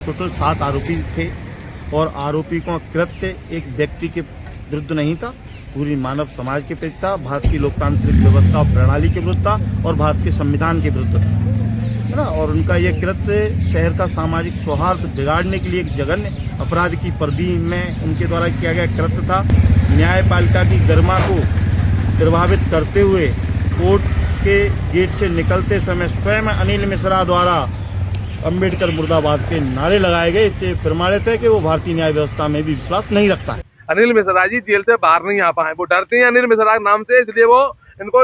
Total 7 आरोपी थे और आरोपी का कृत्य एक व्यक्ति के विरुद्ध नहीं था, पूरी मानव समाज के प्रति था, भारत की लोकतांत्रिक व्यवस्था और प्रणाली के विरुद्ध था और भारत के संविधान के विरुद्ध था, है ना। और उनका यह कृत्य शहर का सामाजिक सौहार्द बिगाड़ने के लिए एक जघन्य अपराध की परिधि में उनके द्वारा किया गया कृत्य था। न्यायपालिका की गरिमा को प्रभावित करते हुए कोर्ट के गेट से निकलते समय स्वयं अनिल मिश्रा द्वारा अंबेडकर मुर्दाबाद के नारे लगाए गए। इससे प्रमाणित है कि वो भारतीय न्याय व्यवस्था में भी विश्वास नहीं रखता है। अनिल मिश्रा जी जेल से बाहर नहीं आ पाए, वो डरते हैं अनिल मिश्रा के नाम से, इसलिए वो इनको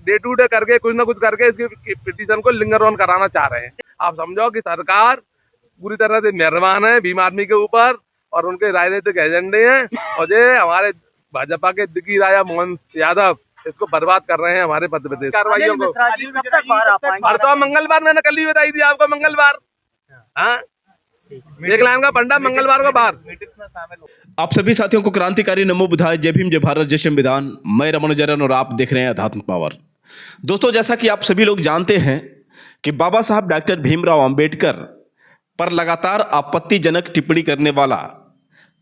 डे टू डे करके कुछ ना कुछ करके इसकी पिटीशन को लिंगर ऑन कराना चाह रहे हैं। आप समझो कि सरकार पूरी तरह से मेहरबान है भीम आदमी के ऊपर और उनके राजनीतिक एजेंडे हैं, और ये हमारे भाजपा के दिग्गी राजा मोहन यादव इसको बर्बाद कर रहे हैं हमारे मध्य प्रदेश कार्रवाइयों को। परसों मंगलवार मैंने कल ही बताई थी आपको, मंगलवार हाँ एक लाइन का पंडा मंगलवार को बाहर। आप सभी साथियों को क्रांतिकारी नमो बुधाय, जय भीम, जय भारत, जय संविधान। मैं रमन जरन और आप देख रहे हैं अध्यात्म पावर। दोस्तों, जैसा कि आप सभी लोग जानते हैं कि बाबा साहब डॉक्टर भीमराव अंबेडकर पर लगातार आपत्तिजनक टिप्पणी करने वाला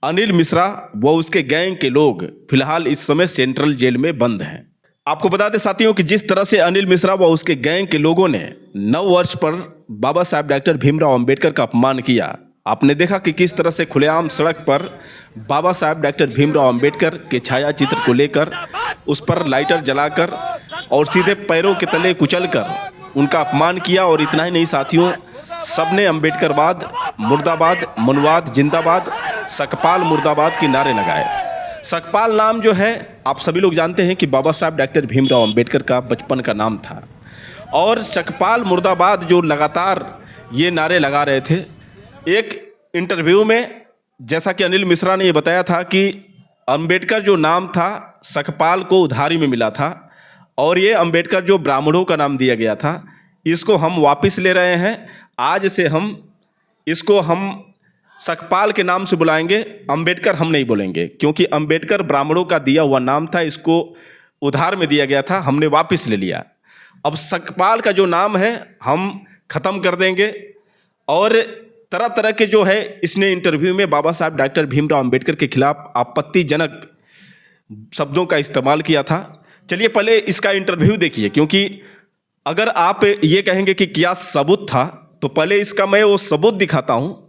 अनिल मिश्रा व उसके गैंग के लोग फिलहाल इस समय सेंट्रल जेल में बंद हैं। आपको बता दें साथियों कि जिस तरह से अनिल मिश्रा व उसके गैंग के लोगों ने 9 वर्ष पर बाबा साहब डॉक्टर भीमराव अंबेडकर का अपमान किया, आपने देखा कि किस तरह से खुलेआम सड़क पर बाबा साहब डॉक्टर भीमराव अंबेडकर के छायाचित्र को लेकर उस पर लाइटर जलाकर और सीधे पैरों के तले कुचलकर उनका अपमान किया। और इतना ही नहीं साथियों, सबने अंबेडकरवाद मुर्दाबाद, मनुवाद जिंदाबाद, सकपाल मुर्दाबाद के नारे लगाए। सकपाल नाम जो है आप सभी लोग जानते हैं कि बाबा साहब डॉक्टर भीमराव अंबेडकर का बचपन का नाम था, और सकपाल मुर्दाबाद जो लगातार ये नारे लगा रहे थे। एक इंटरव्यू में जैसा कि अनिल मिश्रा ने ये बताया था कि अंबेडकर जो नाम था सकपाल को उधारी में मिला था, और ये अंबेडकर जो ब्राह्मणों का नाम दिया गया था इसको हम वापस ले रहे हैं। आज से इसको हम सकपाल के नाम से बुलाएंगे, अंबेडकर हम नहीं बोलेंगे, क्योंकि अंबेडकर ब्राह्मणों का दिया हुआ नाम था, इसको उधार में दिया गया था, हमने वापस ले लिया। अब सकपाल का जो नाम है हम ख़त्म कर देंगे। और तरह तरह के जो है इसने इंटरव्यू में बाबा साहब डॉक्टर भीमराव अंबेडकर के खिलाफ आपत्तिजनक शब्दों का इस्तेमाल किया था। चलिए पहले इसका इंटरव्यू देखिए, क्योंकि अगर आप ये कहेंगे कि क्या सबूत था तो पहले इसका मैं वो सबूत दिखाता हूँ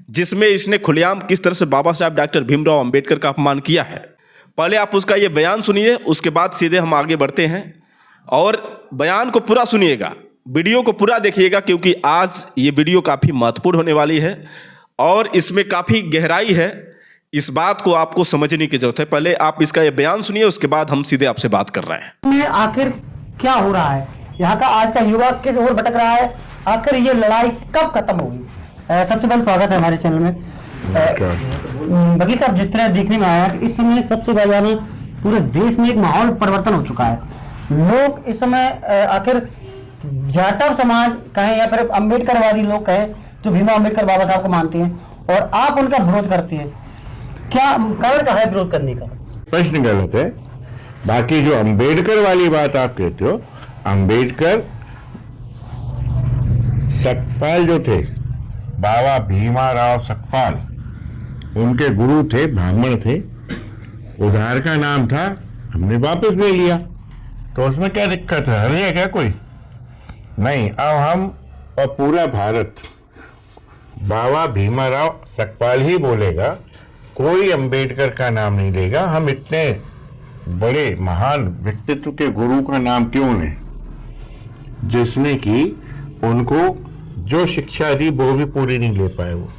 जिसमें इसने खुलेआम किस तरह से बाबा साहब डॉक्टर भीमराव अंबेडकर का अपमान किया है। पहले आप उसका ये बयान सुनिए, उसके बाद सीधे हम आगे बढ़ते हैं। और बयान को पूरा सुनिएगा, वीडियो को पूरा देखिएगा, क्योंकि आज ये वीडियो काफ़ी महत्वपूर्ण होने वाली है और इसमें काफ़ी गहराई है। इस बात को आपको समझने की जरूरत है। पहले आप इसका ये बयान सुनिए, उसके बाद हम सीधे आपसे बात कर रहे हैं। आखिर क्या हो रहा है, यहाँ का आज का युवा किस ओर भटक रहा है, आखिर ये लड़ाई कब खत्म होगी। सबसे पहले स्वागत है हमारे चैनल में। बकीर साहब, जिस तरह देखने में आया कि इस समय सबसे बड़ा ना पूरे देश में एक माहौल परिवर्तन हो चुका है। लोग इस समय आखिर जाटव समाज कहें या फिर अम्बेडकरवादी लोग कहें जो भीमराव अम्बेडकर बाबा साहब को मानते हैं, और आप उनका विरोध करते हैं, क्या कारण का है विरोध करने का? प्रश्न गलत है। बाकी जो अंबेडकर वाली बात आप कहते हो, अंबेडकर सकपाल जो थे, बाबा भीमाराव सकपाल, उनके गुरु थे, ब्राह्मण थे, उधार का नाम था, हमने वापस ले लिया, तो उसमें क्या दिक्कत है? हर क्या कोई नहीं। अब हम और पूरा भारत बाबा भीमाराव सकपाल ही बोलेगा, कोई अंबेडकर का नाम नहीं लेगा। हम इतने बड़े महान व्यक्तित्व के गुरु का नाम क्यों लें, जिसने कि उनको जो शिक्षा दी वो भी पूरी नहीं ले पाए। वो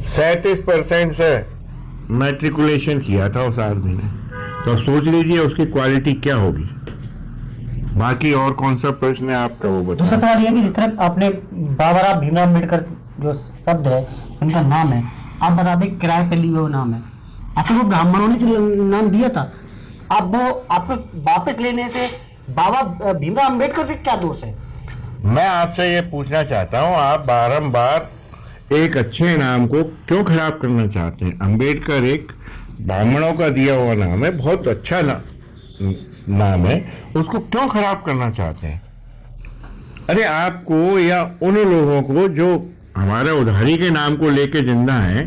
37% से मैट्रिकुलेशन किया था उस आदमी ने, तो सोच लीजिए उसकी क्वालिटी क्या होगी। बाकी और कौन सा प्रश्न है आपका, वो बताइए। दूसरा सवाल ये कि जिस तरह आपने बाबा साहब भीमराव अम्बेडकर जो शब्द है उनका नाम है, आप बता दें किराए पे लिए हुए नाम है, आपको वो ब्राह्मणों ने जो नाम दिया था, अब वो आपको वापस लेने से बाबा भीमराव अम्बेडकर से क्या दोष है? मैं आपसे ये पूछना चाहता हूँ, आप बारंबार एक अच्छे नाम को क्यों खराब करना चाहते हैं? अंबेडकर एक ब्राह्मणों का दिया हुआ नाम है, बहुत अच्छा नाम है, उसको क्यों खराब करना चाहते हैं? अरे आपको या उन लोगों को जो हमारे उधारी के नाम को लेके जिंदा है,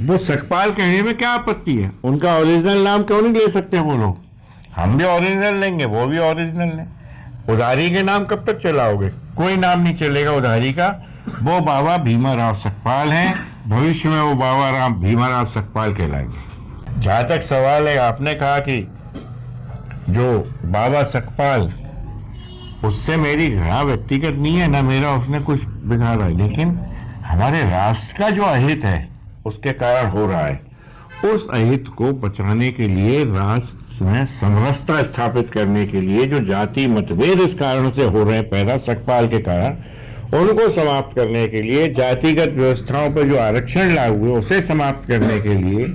वो सकपाल कहने में क्या आपत्ति है? उनका ओरिजिनल नाम क्यों नहीं ले सकते वो लोग? हम भी ओरिजिनल लेंगे, वो भी ओरिजिनल लें। उधारी के नाम कब तक चलाओगे? कोई नाम नहीं चलेगा उधारी का। वो बाबा भीमाराव सकपाल हैं, भविष्य में वो बाबा भीमाराव सकपाल कहलाएंगे। जहां तक सवाल है, आपने कहा कि जो बाबा सकपाल, उससे मेरी घृणा व्यक्तिगत नहीं है, ना मेरा उसने कुछ बिगाड़ा है, लेकिन हमारे राष्ट्र का जो अहित है उसके कारण हो रहा है। उस अहित को बचाने के लिए, राष्ट्र में समरसता स्थापित करने के लिए जो जाति मतभेद इस कारण से हो रहे हैं पैदा सकपाल के कारण, उनको समाप्त करने के लिए, जातिगत व्यवस्थाओं पर जो आरक्षण लागू है उसे समाप्त करने के लिए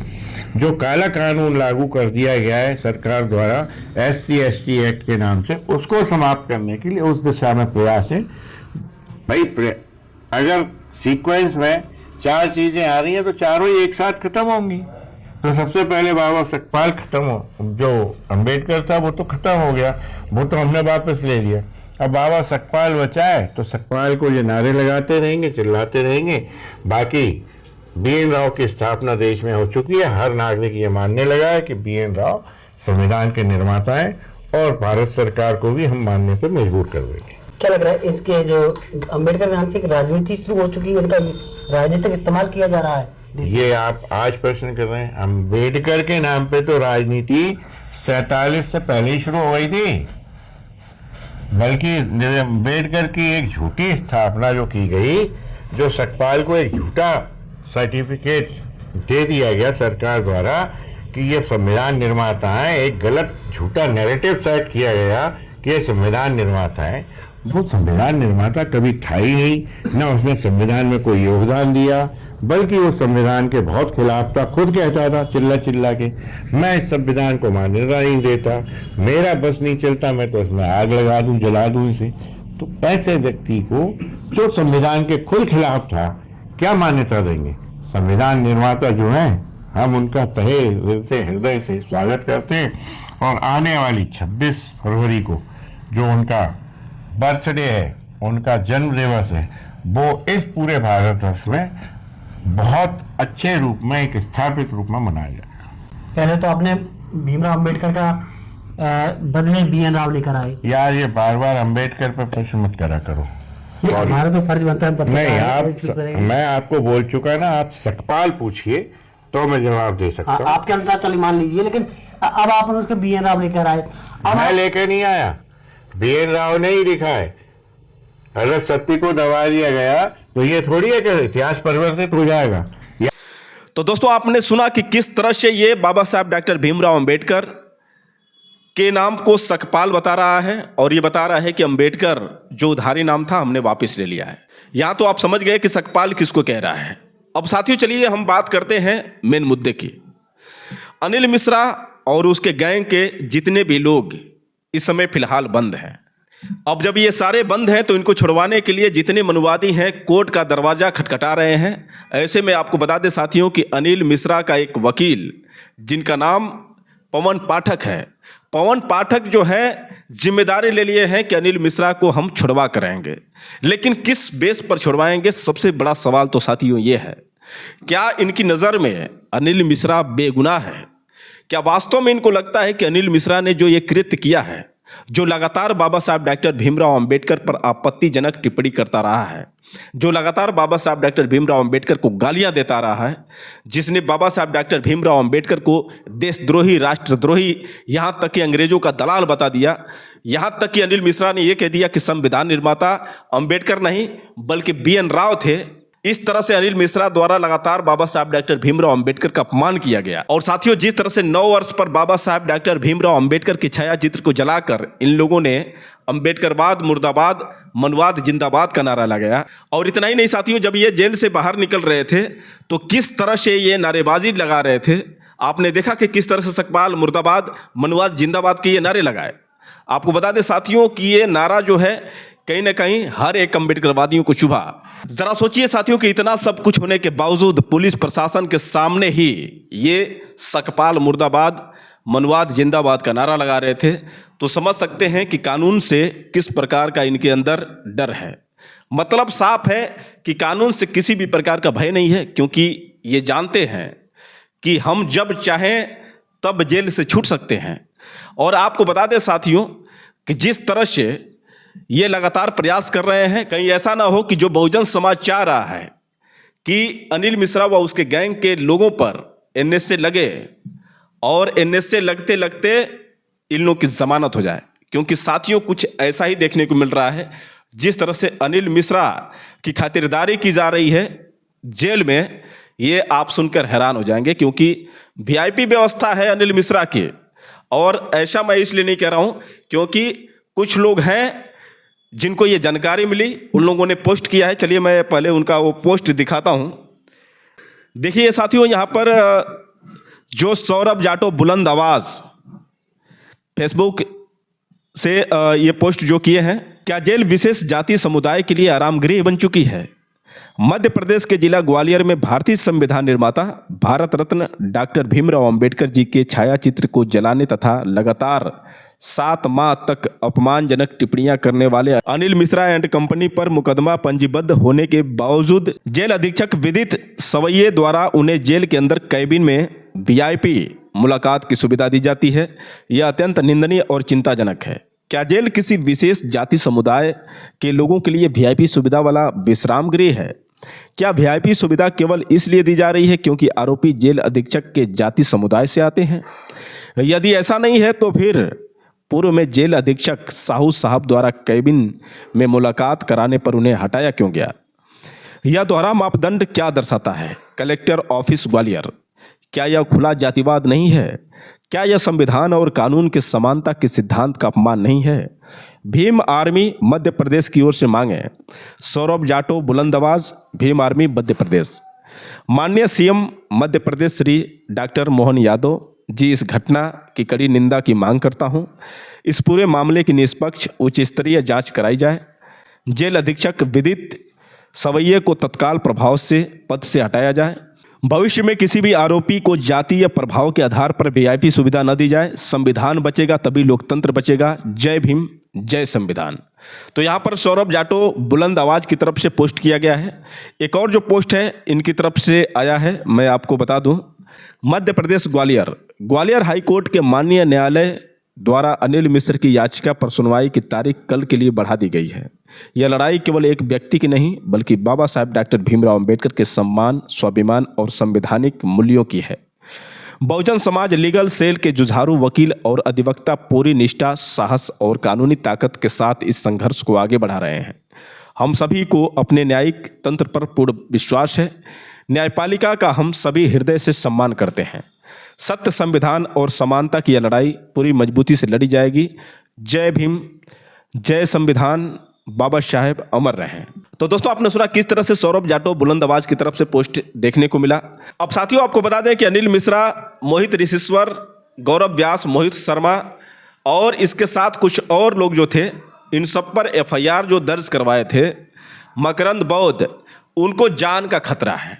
जो काला कानून लागू कर दिया गया है सरकार द्वारा SC/ST एक्ट के नाम से, उसको समाप्त करने के लिए उस दिशा में प्रयास है। भाई अगर सीक्वेंस में 4 चीजें आ रही हैं तो चारों ही एक साथ खत्म होंगी। तो सबसे पहले बाबा सकपाल खत्म हो, जो अंबेडकर था वो तो खत्म हो गया, वो तो हमने वापस ले लिया। अब बाबा सकपाल बचा है तो सकपाल को ये नारे लगाते रहेंगे, चिल्लाते रहेंगे। बाकी BN राव की स्थापना देश में हो चुकी है। हर नागरिक ये मानने लगा है कि BN राव संविधान के निर्माता है और भारत सरकार को भी हम मानने पर मजबूर कर देंगे। क्या लग रहा है, इसके जो अम्बेडकर के नाम से एक राजनीति शुरू हो चुकी है, उनका राजनीतिक इस्तेमाल किया जा रहा है? ये आप आज प्रश्न कर रहे हैं। अम्बेडकर के नाम पे तो राजनीति 47 से पहले ही शुरू हो गई थी, बल्कि अम्बेडकर की एक झूठी स्थापना जो की गई, जो सकपाल को एक झूठा सर्टिफिकेट दे दिया गया सरकार द्वारा कि ये संविधान निर्माता है, एक गलत झूठा नैरेटिव सेट किया गया कि ये संविधान निर्माता है। वो संविधान निर्माता कभी था ही नहीं, ना उसने संविधान में कोई योगदान दिया, बल्कि वो संविधान के बहुत खिलाफ था। खुद कहता था चिल्ला चिल्ला के, मैं इस संविधान को मान्यता नहीं देता, मेरा बस नहीं चलता, मैं तो इसमें आग लगा दूं, जला दूं इसे। तो ऐसे व्यक्ति को जो संविधान के खुद खिलाफ था, क्या मान्यता देंगे? संविधान निर्माता जो है, हम उनका तहे हृदय से स्वागत करते हैं। और आने वाली 26 फरवरी को जो उनका बर्थडे है, उनका जन्म दिवस है, वो इस पूरे भारतवर्ष में बहुत अच्छे रूप में, एक स्थापित रूप में मनाया जाएगा। पहले तो आपने भीमराव अम्बेडकर का बदले BN राव लेकर आए। यार ये बार बार अम्बेडकर पर प्रश्न मत करा करो। हमारा तो फर्ज बनता है नहीं, मैं आपको बोल चुका ना, आप सकपाल पूछिए तो मैं जवाब दे सकता हूँ। आपके अनुसार चलिए मान लीजिए, लेकिन अब आप उसके BN राव लेकर आए। मैं लेकर नहीं आया, BN राव ने ही लिखा है। अगर सत्य को दबा दिया गया तो ये थोड़ी है कि इतिहास परिवर्तित हो जाएगा। तो दोस्तों, आपने सुना कि किस तरह से ये बाबा साहब डॉक्टर भीमराव अंबेडकर के नाम को सकपाल बता रहा है, और ये बता रहा है कि अंबेडकर जो उधारी नाम था हमने वापस ले लिया है। यहाँ तो आप समझ गए कि सकपाल किसको कह रहा है। अब साथियों, चलिए हम बात करते हैं मेन मुद्दे की। अनिल मिश्रा और उसके गैंग के जितने भी लोग इस समय फिलहाल बंद हैं। अब जब ये सारे बंद हैं तो इनको छुड़वाने के लिए जितने मनुवादी हैं कोर्ट का दरवाज़ा खटखटा रहे हैं। ऐसे में आपको बता दें साथियों कि अनिल मिश्रा का एक वकील, जिनका नाम पवन पाठक है, पवन पाठक जो है जिम्मेदारी ले लिए हैं कि अनिल मिश्रा को हम छुड़वा करेंगे। लेकिन किस बेस पर छुड़वाएंगे, सबसे बड़ा सवाल तो साथियों ये है, क्या इनकी नज़र में अनिल मिश्रा बेगुनाह है? क्या वास्तव में इनको लगता है कि अनिल मिश्रा ने जो ये कृत्य किया है, जो लगातार बाबा साहब डॉक्टर भीमराव अंबेडकर पर आपत्तिजनक टिप्पणी करता रहा है, जो लगातार बाबा साहब डॉक्टर भीमराव अंबेडकर को गालियां देता रहा है, जिसने बाबा साहब डॉक्टर भीमराव अंबेडकर को देशद्रोही, राष्ट्रद्रोही, यहाँ तक कि अंग्रेजों का दलाल बता दिया, यहाँ तक कि अनिल मिश्रा ने यह कह दिया कि संविधान निर्माता अंबेडकर नहीं बल्कि BN राव थे। इस तरह से अनिल मिश्रा द्वारा लगातार बाबा साहब डॉक्टर भीमराव अंबेडकर का अपमान किया गया। और साथियों, जिस तरह से 9 वर्ष पर बाबा साहब डॉक्टर भीमराव अंबेडकर की छाया चित्र को जलाकर इन लोगों ने अंबेडकरवाद मुर्दाबाद, मनुवाद जिंदाबाद का नारा लगाया। और इतना ही नहीं साथियों, जब ये जेल से बाहर निकल रहे थे तो किस तरह से ये नारेबाजी लगा रहे थे। आपने देखा कि किस तरह से सकपाल मुर्दाबाद, मनुवाद जिंदाबाद के ये नारे लगाए। आपको बता दें साथियों कि ये नारा जो है कहीं ना कहीं हर एक अम्बेडकरवादियों को चुभा। जरा सोचिए साथियों कि इतना सब कुछ होने के बावजूद पुलिस प्रशासन के सामने ही ये सकपाल मुर्दाबाद, मनुवाद जिंदाबाद का नारा लगा रहे थे, तो समझ सकते हैं कि कानून से किस प्रकार का इनके अंदर डर है। मतलब साफ है कि कानून से किसी भी प्रकार का भय नहीं है, क्योंकि ये जानते हैं कि हम जब चाहें तब जेल से छूट सकते हैं। और आपको बता दें साथियों कि जिस तरह से ये लगातार प्रयास कर रहे हैं, कहीं ऐसा ना हो कि जो बहुजन समाज चाह रहा है कि अनिल मिश्रा व उसके गैंग के लोगों पर एनएसए लगे और एनएसए लगते लगते इन लोगों की जमानत हो जाए। क्योंकि साथियों कुछ ऐसा ही देखने को मिल रहा है, जिस तरह से अनिल मिश्रा की खातिरदारी की जा रही है जेल में, ये आप सुनकर हैरान हो जाएंगे। क्योंकि वीआईपी व्यवस्था है अनिल मिश्रा की, और ऐसा मैं इसलिए नहीं कह रहा हूँ क्योंकि कुछ लोग हैं जिनको ये जानकारी मिली, उन लोगों ने पोस्ट किया है। चलिए मैं पहले उनका वो पोस्ट दिखाता हूँ। देखिए साथियों, यहाँ पर जो सौरभ जाटव बुलंद आवाज फेसबुक से ये पोस्ट जो किए हैं, क्या जेल विशेष जाति समुदाय के लिए आराम गृह बन चुकी है? मध्य प्रदेश के जिला ग्वालियर में भारतीय संविधान निर्माता भारत रत्न डॉक्टर भीमराव अंबेडकर जी के छायाचित्र को जलाने तथा लगातार 7 माह तक अपमानजनक टिप्पणियां करने वाले अनिल मिश्रा एंड कंपनी पर मुकदमा पंजीबद्ध होने के बावजूद जेल अधीक्षक विदित सवैये द्वारा उन्हें जेल के अंदर कैबिन में वीआईपी मुलाकात की सुविधा दी जाती है। यह अत्यंत निंदनीय और चिंताजनक है। क्या जेल किसी विशेष जाति समुदाय के लोगों के लिए वीआईपी सुविधा वाला विश्राम गृह है? क्या वीआईपी सुविधा केवल इसलिए दी जा रही है क्योंकि आरोपी जेल अधीक्षक के जाति समुदाय से आते हैं? यदि ऐसा नहीं है तो फिर पूर्व में जेल अधीक्षक साहू साहब द्वारा कैबिन में मुलाकात कराने पर उन्हें हटाया क्यों गया? यह दोहरा मापदंड क्या दर्शाता है? कलेक्टर ऑफिस ग्वालियर, क्या यह खुला जातिवाद नहीं है? क्या यह संविधान और कानून के समानता के सिद्धांत का अपमान नहीं है? भीम आर्मी मध्य प्रदेश की ओर से मांगे। सौरभ जाटव बुलंद आवाज, भीम आर्मी मध्य प्रदेश। माननीय सीएम मध्य प्रदेश श्री डॉक्टर मोहन यादव जी, इस घटना की कड़ी निंदा की मांग करता हूं। इस पूरे मामले की निष्पक्ष उच्च स्तरीय जांच कराई जाए। जेल अधीक्षक विदित सवैये को तत्काल प्रभाव से पद से हटाया जाए। भविष्य में किसी भी आरोपी को जाति या प्रभाव के आधार पर वीआईपी सुविधा न दी जाए। संविधान बचेगा तभी लोकतंत्र बचेगा। जय भीम, जय संविधान। तो यहाँ पर सौरभ जाटव बुलंद आवाज की तरफ से पोस्ट किया गया है। एक और जो पोस्ट है इनकी तरफ से आया है, मैं आपको बता दूं। मध्य प्रदेश ग्वालियर हाई कोर्ट के माननीय न्यायालय द्वारा अनिल मिश्र की याचिका पर सुनवाई की तारीख कल के लिए बढ़ा दी गई है। यह लड़ाई केवल एक व्यक्ति की नहीं बल्कि बाबा साहेब डॉक्टर भीमराव अंबेडकर के सम्मान, स्वाभिमान और संवैधानिक मूल्यों की है। बहुजन समाज लीगल सेल के जुझारू वकील और अधिवक्ता पूरी निष्ठा, साहस और कानूनी ताकत के साथ इस संघर्ष को आगे बढ़ा रहे हैं। हम सभी को अपने न्यायिक तंत्र पर पूर्ण विश्वास है। न्यायपालिका का हम सभी हृदय से सम्मान करते हैं। सत्य, संविधान और समानता की यह लड़ाई पूरी मजबूती से लड़ी जाएगी। जय भीम, जय संविधान, बाबा साहेब अमर रहें। तो दोस्तों, आपने सुना किस तरह से सौरभ जाटव बुलंद आवाज की तरफ से पोस्ट देखने को मिला। अब साथियों, आपको बता दें कि अनिल मिश्रा, मोहित ऋषिश्वर, गौरव व्यास, मोहित शर्मा और इसके साथ कुछ और लोग जो थे, इन सब पर एफआईआर जो दर्ज करवाए थे, मकरंद बौद्ध, उनको जान का खतरा है।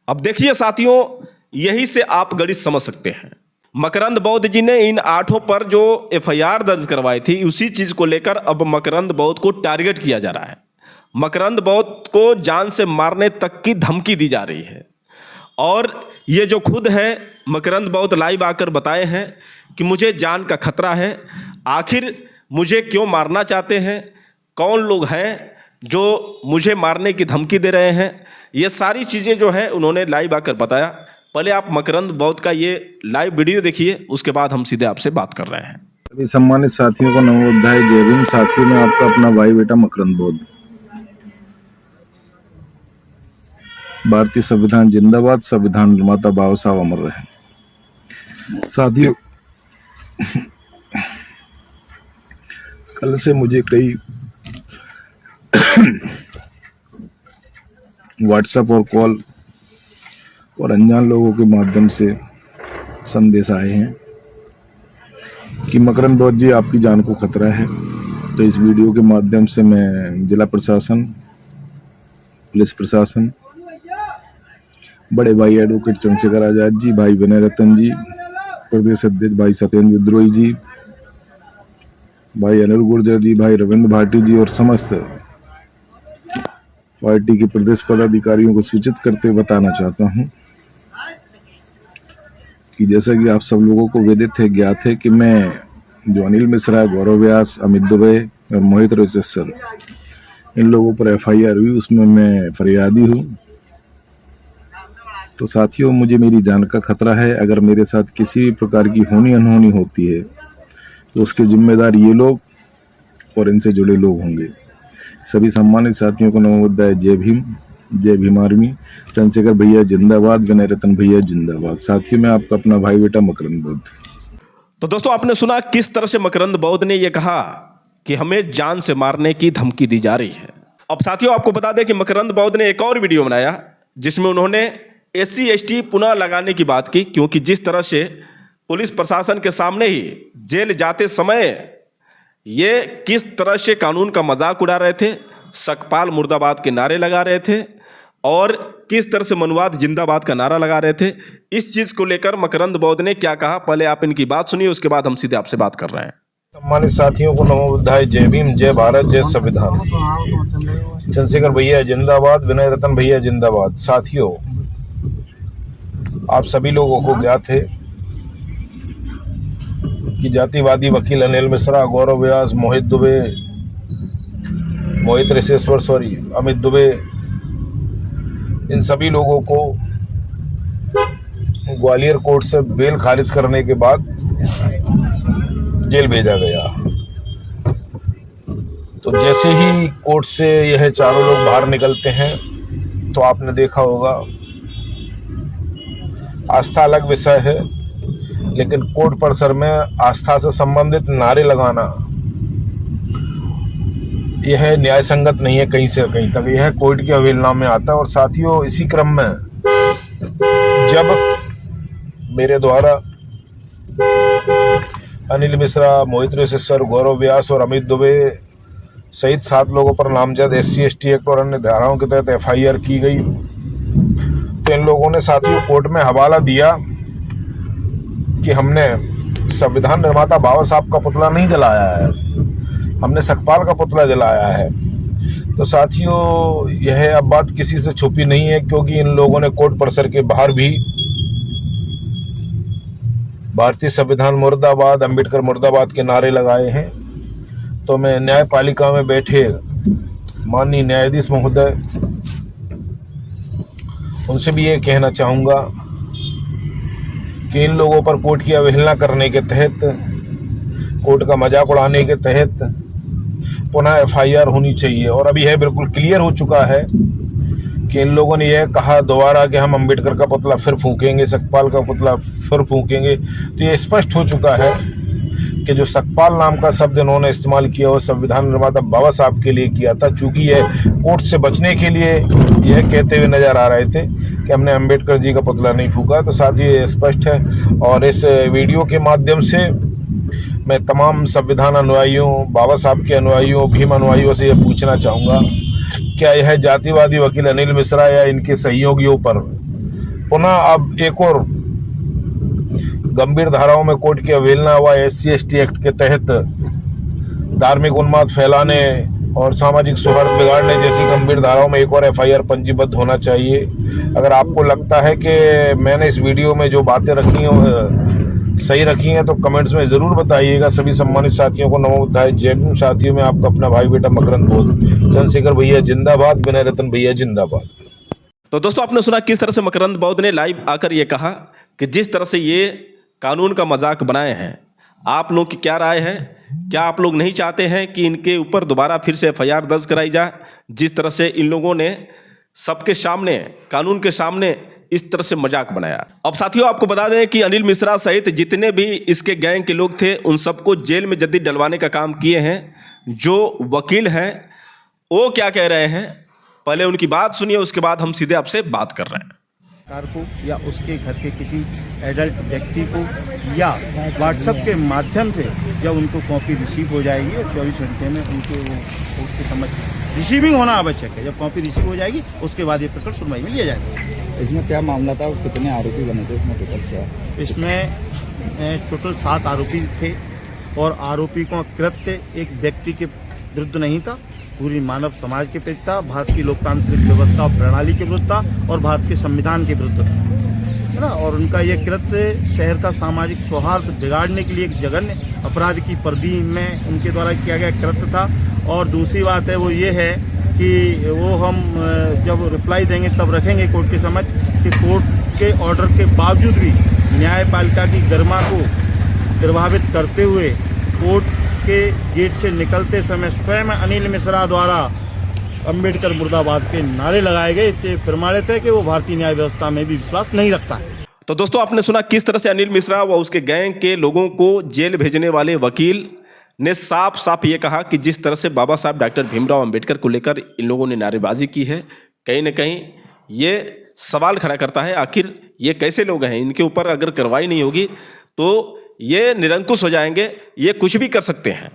अब देखिए साथियों, यही से आप गणित समझ सकते हैं। मकरंद बौद्ध जी ने इन 8 पर जो एफआईआर दर्ज करवाई थी, उसी चीज को लेकर अब मकरंद बौद्ध को टारगेट किया जा रहा है। मकरंद बौद्ध को जान से मारने तक की धमकी दी जा रही है। और ये जो खुद है मकरंद बौद्ध लाइव आकर बताए हैं कि मुझे जान का खतरा है। आखिर मुझे क्यों मारना चाहते हैं? कौन लोग हैं जो मुझे मारने की धमकी दे रहे हैं? ये सारी चीज़ें जो है उन्होंने लाइव आकर बताया। पहले आप मकरंद बौद्ध का ये लाइव वीडियो देखिए, उसके बाद हम सीधे आपसे बात कर रहे हैं। सभी सम्मानित साथियों को नमोध्याय, जय भीम। साथियों में आपका अपना भाई बेटा मकरंद बौद्ध। भारतीय संविधान जिंदाबाद, संविधान निर्माता बाबा साहब अमर रहे। साथियों, कल से मुझे कई व्हाट्सएप और कॉल और अनजान लोगों के माध्यम से संदेश आए हैं कि मकरंद बौद्ध जी, आपकी जान को खतरा है। तो इस वीडियो के माध्यम से मैं जिला प्रशासन, पुलिस प्रशासन, बड़े भाई एडवोकेट चंद्रशेखर आजाद जी, भाई विनय रतन जी, प्रदेश अध्यक्ष भाई सत्येंद्र विद्रोही जी, भाई अनिल गुर्जर जी, भाई रविंद्र भाटी जी और समस्त पार्टी के प्रदेश पदाधिकारियों को सूचित करते हुए बताना चाहता हूं कि जैसा कि आप सब लोगों को विदित है, ज्ञात है कि मैं जो अनिल मिश्रा, गौरव व्यास, अमित दुबे और मोहित रेसेसर, इन लोगों पर FIR हुई, उसमें मैं फरियादी हूं। तो साथियों, मुझे मेरी जान का खतरा है। अगर मेरे साथ किसी भी प्रकार की होनी अनहोनी होती है तो उसके जिम्मेदार ये लोग और इनसे जुड़े लोग होंगे। सभी सम्मानित साथियों को नमोबुद्धाय। जय भीम, जय भीम आर्मी। चंद्रशेखर भैया जिंदाबाद, विनय रतन भैया जिंदाबाद। साथियों, मैं आपका अपना भाई बेटा मकरंद बौद्ध। तो दोस्तों, आपने सुना किस तरह से मकरंद बौद्ध ने यह कहा कि हमें जान से मारने की धमकी दी जा रही है। अब साथियों, आपको बता दें कि मकरंद बौद्ध ने एक और वीडियो बनाया जिसमें उन्होंने SC ST पुनः लगाने की बात की, क्योंकि जिस तरह से पुलिस प्रशासन के सामने ही जेल जाते समय ये किस तरह से कानून का मजाक उड़ा रहे थे, सकपाल मुर्दाबाद के नारे लगा रहे थे और किस तरह से मनुवाद जिंदाबाद का नारा लगा रहे थे, इस चीज़ को लेकर मकरंद बौद्ध ने क्या कहा, पहले आप इनकी बात सुनिए, उसके बाद हम सीधे आपसे बात कर रहे हैं। सम्मानित साथियों को नमो बुद्धाय। जय भीम, जय भारत, जय संविधान। चंद्रशेखर भैया जिंदाबाद, विनय रतन भैया जिंदाबाद। साथियों, आप सभी लोगों को ज्ञात है कि जातिवादी वकील अनिल मिश्रा, गौरव व्यास, मोहित रेसेश्वर, अमित दुबे, इन सभी लोगों को ग्वालियर कोर्ट से बेल खारिज करने के बाद जेल भेजा गया। तो जैसे ही कोर्ट से यह चारों लोग बाहर निकलते हैं तो आपने देखा होगा, आस्था अलग विषय है, लेकिन कोर्ट परिसर में आस्था से संबंधित नारे लगाना यह न्याय संगत नहीं है कहीं से कहीं तक। यह कोर्ट की अवहेलना में आता है। और साथियों, इसी क्रम में जब मेरे द्वारा अनिल मिश्रा, मोहित रेसेसर, गौरव व्यास और अमित दुबे सहित 7 लोगों पर नामजद SC ST एक्ट और अन्य धाराओं के तहत FIR की गई, तो इन लोगों ने साथियों कोर्ट में हवाला दिया कि हमने संविधान निर्माता बाबा साहब का पुतला नहीं जलाया है, हमने सकपाल का पुतला जलाया है। तो साथियों, यह अब बात किसी से छुपी नहीं है, क्योंकि इन लोगों ने कोर्ट परिसर के बाहर भी भारतीय संविधान मुर्दाबाद, अंबेडकर मुर्दाबाद के नारे लगाए हैं। तो मैं न्यायपालिका में बैठे माननीय न्यायाधीश महोदय, उनसे भी ये कहना चाहूँगा कि इन लोगों पर कोर्ट की अवहेलना करने के तहत, कोर्ट का मजाक उड़ाने के तहत पुनः FIR होनी चाहिए। और अभी यह बिल्कुल क्लियर हो चुका है कि इन लोगों ने यह कहा दोबारा कि हम अंबेडकर का पुतला फिर फूकेंगे, सकपाल का पुतला फिर फूकेंगे। तो ये स्पष्ट हो चुका है कि जो सकपाल नाम का शब्द इन्होंने इस्तेमाल किया वो संविधान निर्माता बाबा साहब के लिए किया था, चूंकि यह कोर्ट से बचने के लिए यह कहते हुए नजर आ रहे थे कि हमने अंबेडकर जी का पुतला नहीं फूका। तो साथ ही स्पष्ट है। और इस वीडियो के माध्यम से मैं तमाम संविधान अनुयायियों, बाबा साहब के अनुयायियों, भीम अनुयायियों से यह पूछना चाहूँगा, क्या यह जातिवादी वकील अनिल मिश्रा या इनके सहयोगियों पर पुनः अब एक और गंभीर धाराओं में कोर्ट की अवहेलना हुआ SC ST एक्ट के तहत धार्मिक उन्माद फैलाने और सामाजिक सौहार्द बिगाड़ने जैसी गंभीर धाराओं में एक और FIR पंजीबद्ध होना चाहिए। अगर आपको लगता है कि मैंने इस वीडियो में जो बातें रखी हैं सही रखी हैं तो कमेंट्स में ज़रूर बताइएगा। सभी सम्मानित साथियों को नमो बुद्धाय। जय भीम। साथियों में आपका अपना भाई बेटा मकरंद बौद्ध। चंद्रशेखर भैया जिंदाबाद, विनय रतन भैया जिंदाबाद। तो दोस्तों, आपने सुना किस तरह से मकरंद बौद्ध ने लाइव आकर ये कहा कि जिस तरह से ये कानून का मजाक बनाए हैं, आप लोग की क्या राय है? क्या आप लोग नहीं चाहते हैं कि इनके ऊपर दोबारा फिर से FIR दर्ज कराई जाए? जिस तरह से इन लोगों ने सबके सामने, कानून के सामने इस तरह से मजाक बनाया। अब साथियों, आपको बता दें कि अनिल मिश्रा सहित जितने भी इसके गैंग के लोग थे उन सबको जेल में जल्दी डलवाने का काम किए हैं। जो वकील हैं वो क्या कह रहे हैं, पहले उनकी बात सुनिए, उसके बाद हम सीधे आपसे बात कर रहे हैं। कार को या उसके घर के किसी एडल्ट व्यक्ति को या व्हाट्सएप के माध्यम से जब उनको कॉपी रिसीव हो जाएगी और 24 घंटे में उनके उसके समझ रिसीविंग होना आवश्यक है। जब कॉपी रिसीव हो जाएगी उसके बाद ये प्रकरण सुनवाई में लिया जाएगा। इसमें क्या मामला था और कितने आरोपी बने थे इसमें टोटल क्या? इसमें टोटल 7 आरोपी थे और आरोपी का कृत्य एक व्यक्ति के विरुद्ध नहीं था, पूरी मानव समाज के विरुद्ध था, भारत की लोकतांत्रिक व्यवस्था और प्रणाली के विरुद्ध था और भारत के संविधान के विरुद्ध था, है ना। और उनका ये कृत्य शहर का सामाजिक सौहार्द बिगाड़ने के लिए एक जघन्य अपराध की परिधि में उनके द्वारा किया गया कृत्य था। और दूसरी बात है वो ये है कि वो हम जब रिप्लाई देंगे तब रखेंगे कोर्ट के समक्ष कि कोर्ट के ऑर्डर के बावजूद भी न्यायपालिका की गरिमा को प्रभावित करते हुए कोर्ट के गेट से निकलते समय स्वयं अनिल मिश्रा द्वारा अंबेडकर मुर्दाबाद के नारे लगाए गए। इससे प्रमाणित है कि वो भारतीय न्याय व्यवस्था में भी विश्वास नहीं रखता है। तो दोस्तों, आपने सुना किस तरह से अनिल मिश्रा व उसके गैंग के लोगों को जेल भेजने वाले वकील ने साफ साफ ये कहा कि जिस तरह से बाबा साहब डॉक्टर भीमराव अंबेडकर को लेकर इन लोगों ने नारेबाजी की है, कहीं ना कहीं ये सवाल खड़ा करता है आखिर ये कैसे लोग हैं, इनके ऊपर अगर कार्रवाई नहीं होगी तो ये निरंकुश हो जाएंगे, ये कुछ भी कर सकते हैं।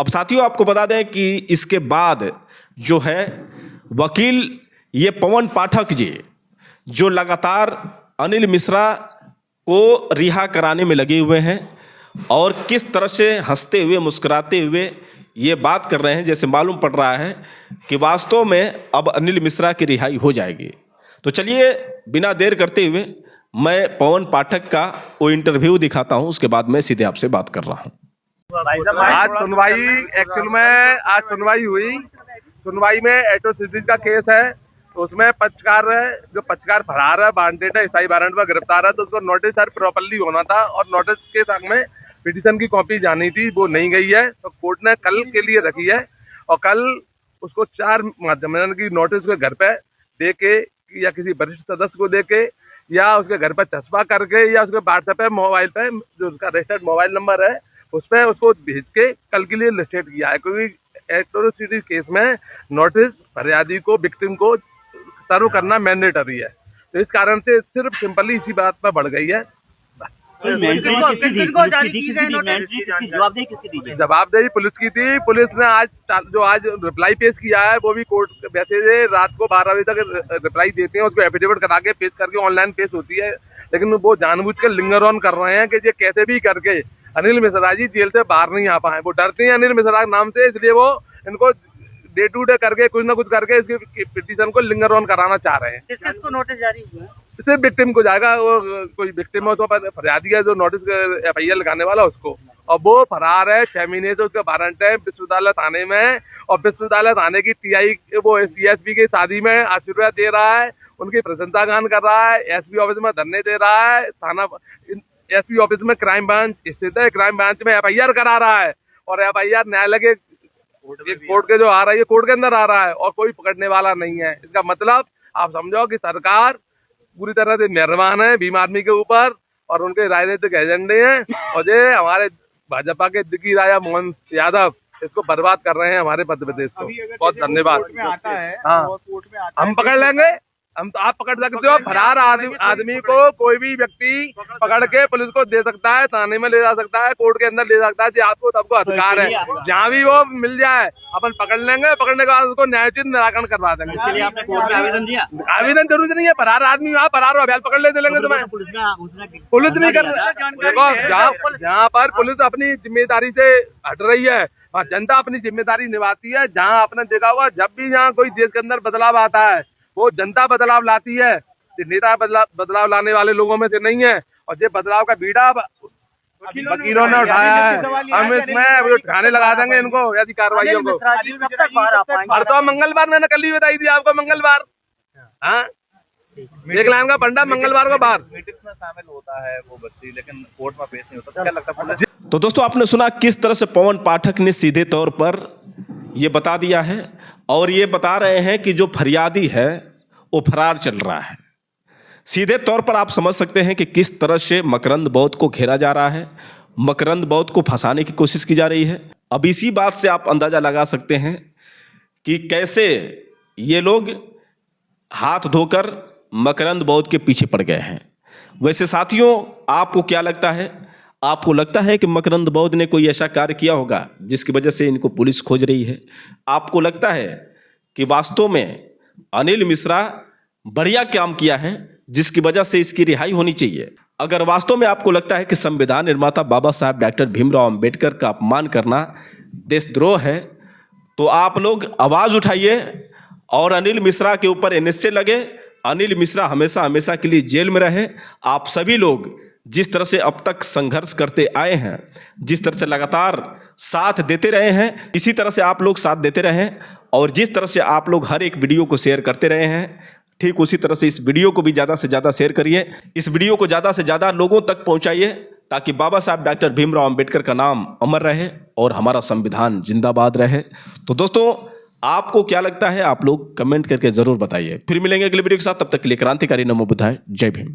अब साथियों, आपको बता दें कि इसके बाद जो है वकील ये पवन पाठक जी जो लगातार अनिल मिश्रा को रिहा कराने में लगे हुए हैं और किस तरह से हंसते हुए मुस्कुराते हुए ये बात कर रहे हैं, जैसे मालूम पड़ रहा है कि वास्तव में अब अनिल मिश्रा की रिहाई हो जाएगी। तो चलिए बिना देर करते हुए मैं पवन पाठक का वो इंटरव्यू दिखाता हूं, उसके बाद मैं सीधे आपसे बात कर रहा हूं। आज सुनवाई एक्चुअल में आज सुनवाई हुई। सुनवाई में एट्रोसिटीज का केस है, तो उसमें पक्षकार है, जो पक्षकार फरार है, वांटेड है, ईसाई वारंट पर गिरफ्तार है, तो उसको नोटिस सर प्रॉपर्ली होना था और नोटिस के संग में पिटीशन की कॉपी जानी थी, वो नहीं गई है। तो कोर्ट ने कल के लिए रखी है और कल उसको 4 माध्यम की नोटिस के घर पे दे के या किसी वरिष्ठ सदस्य को दे के या उसके घर पर चस्पा करके या उसके व्हाट्सएप पे मोबाइल पे जो उसका रजिस्टर्ड मोबाइल नंबर है उस पर उसको भेज के कल के लिए लिस्टेड किया है। क्योंकि एट्रोसिटी केस में नोटिस फरियादी को विक्टिम को सर्व करना मैंडेटरी है, तो इस कारण से सिर्फ सिंपली इसी बात पर बढ़ गई है। जवाबदेही पुलिस की थी। पुलिस ने आज रिप्लाई पेश किया है, वो भी कोर्ट वैसे रात को 12 बजे तक रिप्लाई देते हैं, उसको एफिडेविट करा के पेश करके ऑनलाइन पेश होती है, लेकिन वो जानबूझ के लिंगर ऑन कर रहे हैं कि ये कैसे भी करके अनिल मिश्रा जी जेल से बाहर नहीं आ पाए। वो डरते हैं अनिल मिश्रा के नाम से, इसलिए वो इनको डे टू डे करके कुछ ना कुछ करके इसकी पिटीशन को लिंगर ऑन कराना चाह रहे हैं। किसको नोटिस जारी हुआ है? सिर्फ विक्टिम को जाएगा, वो कोई विक्टिम है उसको फरियादी है जो नोटिस FIR लगाने वाला उसको, और वो फरार है। 6 महीने से उसका वारंट है विश्वविद्यालय थाने में, और विश्वविद्यालय थाने की TI वो CSP की शादी में आशीर्वाद दे रहा है, उनकी प्रशंसा गान कर रहा है, SP ऑफिस में धरने दे रहा है, थाना SP ऑफिस में क्राइम ब्रांच स्थित है, क्राइम ब्रांच में FIR करा रहा है, और FIR न्यायालय के कोर्ट के जो आ रहा है, ये कोर्ट के अंदर आ रहा है और कोई पकड़ने वाला नहीं है। इसका मतलब आप समझो कि सरकार पूरी तरह से मेहरबान है भीम आर्मी के ऊपर और उनके राजनीतिक एजेंडे हैं, और ये हमारे भाजपा के दिग्गी राजा मोहन यादव इसको बर्बाद कर रहे हैं हमारे मध्य प्रदेश को। बहुत धन्यवाद। हाँ, हम पकड़ लेंगे, हम तो आप पकड़ सकते हो। फरार आदमी को कोई भी व्यक्ति पकड़ के पुलिस को दे सकता है, थाने में ले जा सकता है, कोर्ट के अंदर ले जा सकता है, आपको सबको अधिकार है। जहाँ भी वो मिल जाए अपन पकड़ लेंगे, पकड़ने के बाद उसको न्यायोचित निराकरण करवा देंगे। इसलिए आपने कोर्ट में आवेदन दिया? आवेदन जरूरी नहीं है, फरार आदमी वहाँ फरार हो, पकड़ ले चलेंगे तुम्हें। पुलिस नहीं कर देखो, जहाँ पर पुलिस अपनी जिम्मेदारी से हट रही है और जनता अपनी जिम्मेदारी निभाती है। जहाँ आपने देखा होगा, जब भी यहाँ कोई देश के अंदर बदलाव आता है वो जनता बदलाव लाती है, नेता बदलाव लाने वाले लोगों में से नहीं है। और ये बदलाव का बीड़ा वकीलों ने उठाया है, हम इसमें उठाने लगा देंगे इनको ऐसी कार्रवाइयों को। हर तो मंगलवार मैंने कल ही बताई थी आपको, मंगलवार। हाँ, 1 लाइन का पंडा मंगलवार को बाहर मीटिंग में शामिल होता है वो व्यक्ति, लेकिन कोर्ट में पेश नहीं होता। क्या लगता है? तो दोस्तों, आपने सुना किस तरह से पवन पाठक ने सीधे तौर पर ये बता दिया है और ये बता रहे हैं कि जो फरियादी है वो फरार चल रहा है। सीधे तौर पर आप समझ सकते हैं कि किस तरह से मकरंद बौद्ध को घेरा जा रहा है, मकरंद बौद्ध को फंसाने की कोशिश की जा रही है। अब इसी बात से आप अंदाज़ा लगा सकते हैं कि कैसे ये लोग हाथ धोकर मकरंद बौद्ध के पीछे पड़ गए हैं। वैसे साथियों, आपको क्या लगता है? आपको लगता है कि मकरंद बौद्ध ने कोई ऐसा कार्य किया होगा जिसकी वजह से इनको पुलिस खोज रही है? आपको लगता है कि वास्तव में अनिल मिश्रा बढ़िया काम किया है जिसकी वजह से इसकी रिहाई होनी चाहिए? अगर वास्तव में आपको लगता है कि संविधान निर्माता बाबा साहब डॉक्टर भीमराव अंबेडकर का अपमान करना देशद्रोह है, तो आप लोग आवाज़ उठाइए और अनिल मिश्रा के ऊपर एनएसए लगे। अनिल मिश्रा हमेशा हमेशा के लिए जेल में रहे। आप सभी लोग जिस तरह से अब तक संघर्ष करते आए हैं, जिस तरह से लगातार साथ देते रहे हैं, इसी तरह से आप लोग साथ देते रहें। और जिस तरह से आप लोग हर एक वीडियो को शेयर करते रहे हैं, ठीक उसी तरह से इस वीडियो को भी ज़्यादा से ज़्यादा शेयर करिए। इस वीडियो को ज़्यादा से ज़्यादा लोगों तक पहुंचाइए ताकि बाबा साहब डॉक्टर भीमराव अंबेडकर का नाम अमर रहे और हमारा संविधान जिंदाबाद रहे। तो दोस्तों, आपको क्या लगता है आप लोग कमेंट करके ज़रूर बताइए। फिर मिलेंगे अगले वीडियो के साथ, तब तक के लिए क्रांतिकारी नमो बुद्धाय। जय भीम।